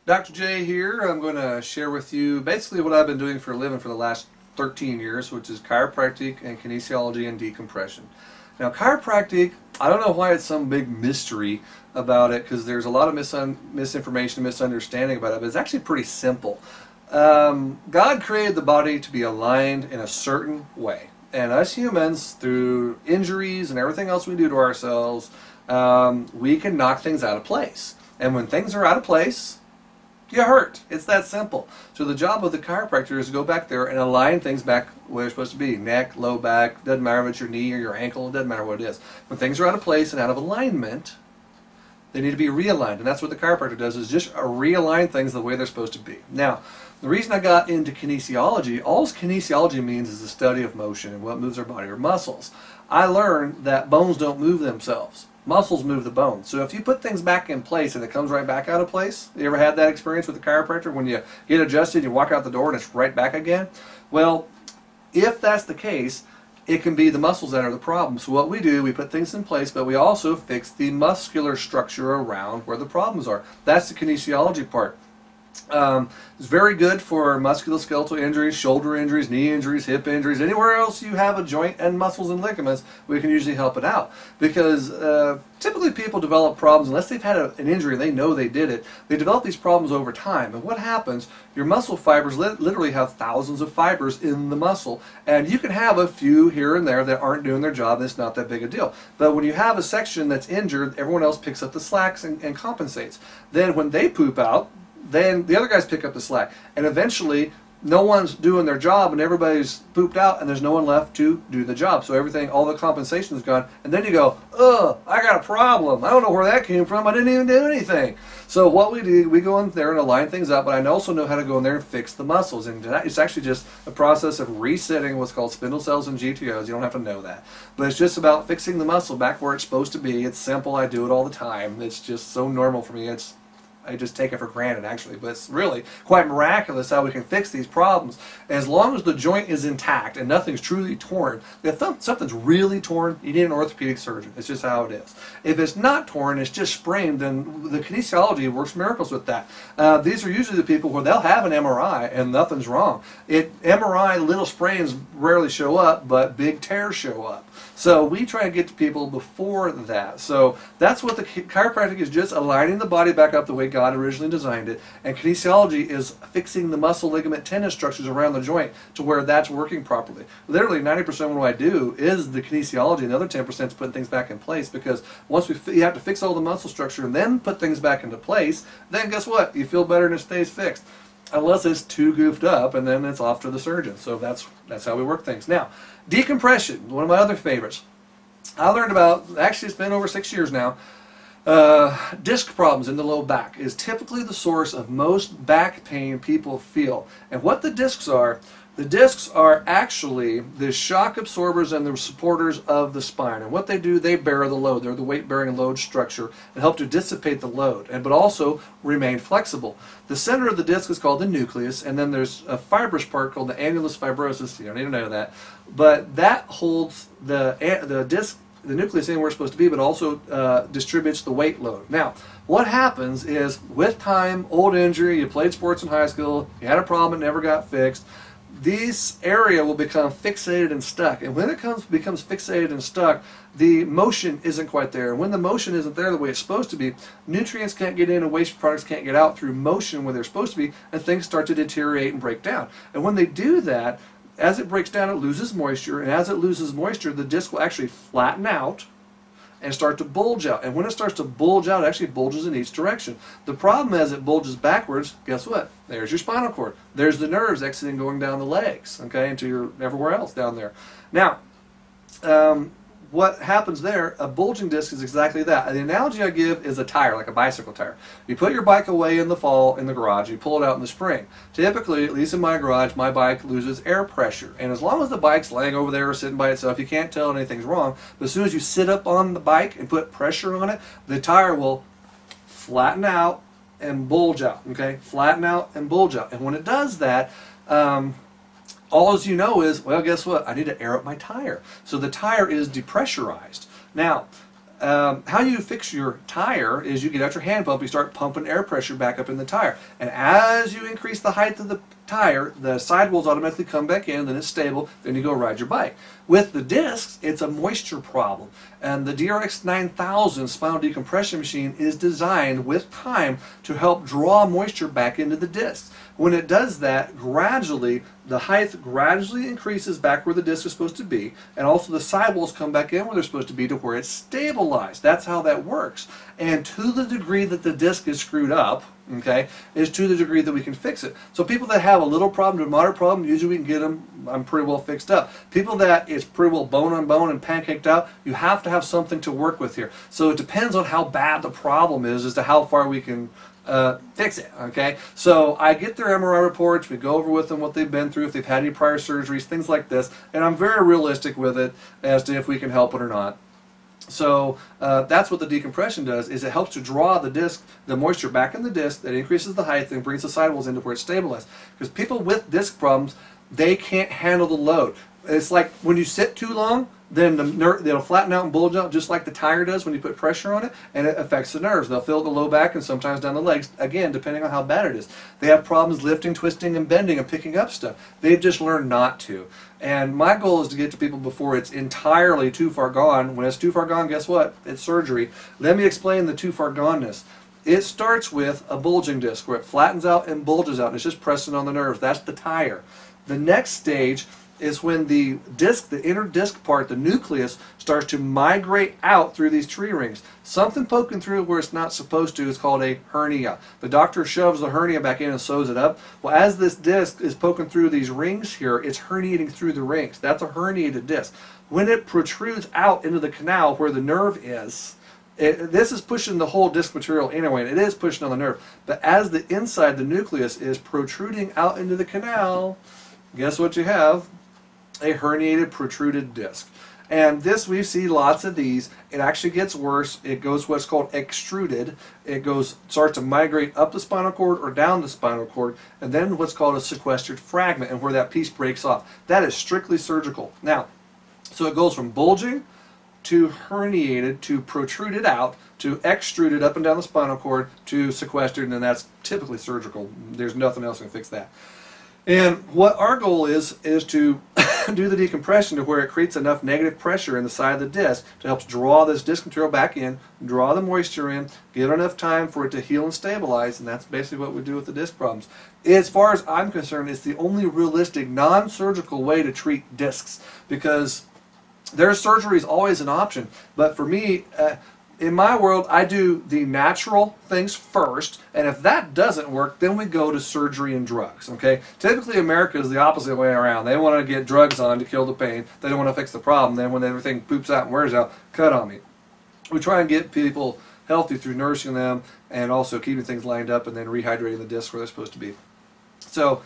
Dr. J here. I'm going to share with you basically what I've been doing for a living for the last 13 years, which is chiropractic and kinesiology and decompression. Now, chiropractic, I don't know why it's some big mystery about it, because there's a lot of misinformation and misunderstanding about it, but it's actually pretty simple. God created the body to be aligned in a certain way. And us humans, through injuries and everything else we do to ourselves, we can knock things out of place. And when things are out of place, you hurt. It's that simple. So the job of the chiropractor is to go back there and align things back where they're supposed to be. Neck, low back, doesn't matter if it's your knee or your ankle, it doesn't matter what it is. When things are out of place and out of alignment, they need to be realigned. And that's what the chiropractor does, is just realign things the way they're supposed to be. Now, the reason I got into kinesiology, all kinesiology means is the study of motion and what moves our body, or muscles. I learned that bones don't move themselves. Muscles move the bones. So if you put things back in place and it comes right back out of place, you ever had that experience with the chiropractor when you get adjusted, you walk out the door and it's right back again? Well, if that's the case, it can be the muscles that are the problem. So what we do, we put things in place, but we also fix the muscular structure around where the problems are. That's the kinesiology part. It's very good for musculoskeletal injuries, shoulder injuries, knee injuries, hip injuries, anywhere else you have a joint and muscles and ligaments. We can usually help it out, because typically people develop problems unless they've had an injury and they know they did it. They develop these problems over time, and what happens, your muscle fibers literally have thousands of fibers in the muscle, and you can have a few here and there that aren't doing their job, and it's not that big a deal. But when you have a section that's injured, everyone else picks up the slacks and compensates. Then when they poop out, then the other guys pick up the slack, and eventually no one's doing their job and everybody's pooped out and there's no one left to do the job. So everything, all the compensation is gone, and then you go, ugh, I got a problem. I don't know where that came from. I didn't even do anything. So what we do, we go in there and align things up, but I also know how to go in there and fix the muscles. And it's actually just a process of resetting what's called spindle cells and GTOs. You don't have to know that. But it's just about fixing the muscle back where it's supposed to be. It's simple. I do it all the time. It's just so normal for me. I just take it for granted, actually, but it's really quite miraculous how we can fix these problems. As long as the joint is intact and nothing's truly torn. If something's really torn, you need an orthopedic surgeon. It's just how it is. If it's not torn, it's just sprained, then the kinesiology works miracles with that. These are usually the people where they'll have an MRI and nothing's wrong. MRI, little sprains rarely show up, but big tears show up. So we try to get to people before that. So that's what the chiropractic is, just aligning the body back up the way God originally designed it. And kinesiology is fixing the muscle, ligament, tendon structures around the joint to where that's working properly. Literally 90% of what I do is the kinesiology, and the other 10% is putting things back in place, because once you have to fix all the muscle structure and then put things back into place, then guess what? You feel better and it stays fixed. Unless it's too goofed up, and then it's off to the surgeon. So that's how we work things. Now, decompression, one of my other favorites. I learned about, actually it's been over 6 years now, disc problems in the low back is typically the source of most back pain people feel. And what the discs are actually the shock absorbers and the supporters of the spine. And what they do, they bear the load. They're the weight-bearing load structure and help to dissipate the load, but also remain flexible. The center of the disc is called the nucleus, and then there's a fibrous part called the annulus fibrosus. You don't need to know that. But that holds the disc, the nucleus, anywhere it's supposed to be, but also distributes the weight load. Now, what happens is, with time, old injury, you played sports in high school, you had a problem, it never got fixed, this area will become fixated and stuck. And when it becomes fixated and stuck, the motion isn't quite there. And when the motion isn't there the way it's supposed to be, nutrients can't get in and waste products can't get out through motion where they're supposed to be, and things start to deteriorate and break down. And when they do that, as it breaks down, it loses moisture, and as it loses moisture, the disc will actually flatten out and start to bulge out. And when it starts to bulge out, it actually bulges in each direction. The problem is, it bulges backwards, guess what? There's your spinal cord. There's the nerves exiting, going down the legs, okay, into your everywhere else down there. Now, what happens there, a bulging disc is exactly that. The analogy I give is a tire, like a bicycle tire. You put your bike away in the fall in the garage, you pull it out in the spring. Typically, at least in my garage, my bike loses air pressure. And as long as the bike's laying over there or sitting by itself, you can't tell anything's wrong. But as soon as you sit up on the bike and put pressure on it, the tire will flatten out and bulge out, okay? Flatten out and bulge out. And when it does that, all as you know is, well, guess what? I need to air up my tire. So the tire is depressurized. Now, how you fix your tire is you get out your hand pump, you start pumping air pressure back up in the tire. And as you increase the height of the tire, the sidewalls automatically come back in, then it's stable, then you go ride your bike. With the discs, it's a moisture problem. And the DRX 9000 spinal decompression machine is designed with time to help draw moisture back into the discs. When it does that, gradually, the height gradually increases back where the disc is supposed to be, and also the sidewalls come back in where they're supposed to be to where it's stabilized. That's how that works. And to the degree that the disc is screwed up, okay, is to the degree that we can fix it. So people that have a little problem to a moderate problem, usually we can get them pretty well fixed up. People that it's pretty well bone on bone and pancaked out, you have to have something to work with here. So it depends on how bad the problem is as to how far we can fix it, okay? So I get their MRI reports, we go over with them what they've been through, if they've had any prior surgeries, things like this, and I'm very realistic with it as to if we can help it or not. So that's what the decompression does, is it helps to draw the disc, the moisture back in the disc, that increases the height and brings the sidewalls into where it's stabilized. Because people with disc problems, they can't handle the load. It's like when you sit too long, then the nerve, they'll flatten out and bulge out just like the tire does when you put pressure on it, and it affects the nerves. They'll feel the low back and sometimes down the legs, again, depending on how bad it is. They have problems lifting, twisting, and bending and picking up stuff. They've just learned not to. And my goal is to get to people before it's entirely too far gone. When it's too far gone, guess what? It's surgery. Let me explain the too far goneness. It starts with a bulging disc where it flattens out and bulges out, and it's just pressing on the nerves. That's the tire. The next stage is when the disc, the inner disc part, the nucleus, starts to migrate out through these tree rings. Something poking through where it's not supposed to is called a hernia. The doctor shoves the hernia back in and sews it up. Well, as this disc is poking through these rings here, it's herniating through the rings. That's a herniated disc. When it protrudes out into the canal where the nerve is, this is pushing the whole disc material anyway, and it is pushing on the nerve. But as the inside, the nucleus, is protruding out into the canal, guess what you have? A herniated, protruded disc. And this, we see lots of these. It actually gets worse. It goes what's called extruded. It starts to migrate up the spinal cord or down the spinal cord, and then what's called a sequestered fragment, and where that piece breaks off. That is strictly surgical. Now, so it goes from bulging to herniated to protruded out to extruded up and down the spinal cord to sequestered, and that's typically surgical. There's nothing else that can fix that. And what our goal is to do the decompression to where it creates enough negative pressure in the side of the disc to help draw this disc material back in, draw the moisture in, give it enough time for it to heal and stabilize, and that's basically what we do with the disc problems. As far as I'm concerned, it's the only realistic, non-surgical way to treat discs, because their surgery is always an option. But for me, in my world, I do the natural things first, and if that doesn't work, then we go to surgery and drugs, okay? Typically, America is the opposite way around. They want to get drugs on to kill the pain. They don't want to fix the problem. Then when everything poops out and wears out, cut on me. We try and get people healthy through nourishing them and also keeping things lined up and then rehydrating the discs where they're supposed to be. So,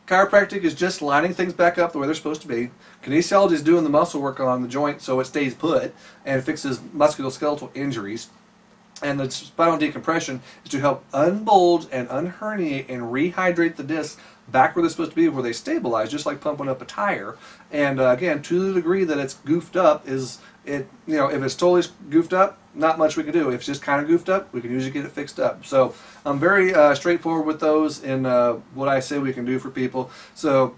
chiropractic is just lining things back up the way they're supposed to be. Kinesiology is doing the muscle work on the joint so it stays put and fixes musculoskeletal injuries. And the spinal decompression is to help unbulge and unherniate and rehydrate the discs back where they're supposed to be, where they stabilize, just like pumping up a tire. And again, to the degree that it's goofed up, if it's totally goofed up, not much we can do. If it's just kind of goofed up, we can usually get it fixed up. So I'm very straightforward with those in what I say we can do for people. So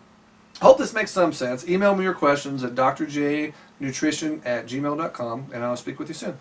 hope this makes some sense. Email me your questions at drjnutrition@gmail.com, and I'll speak with you soon.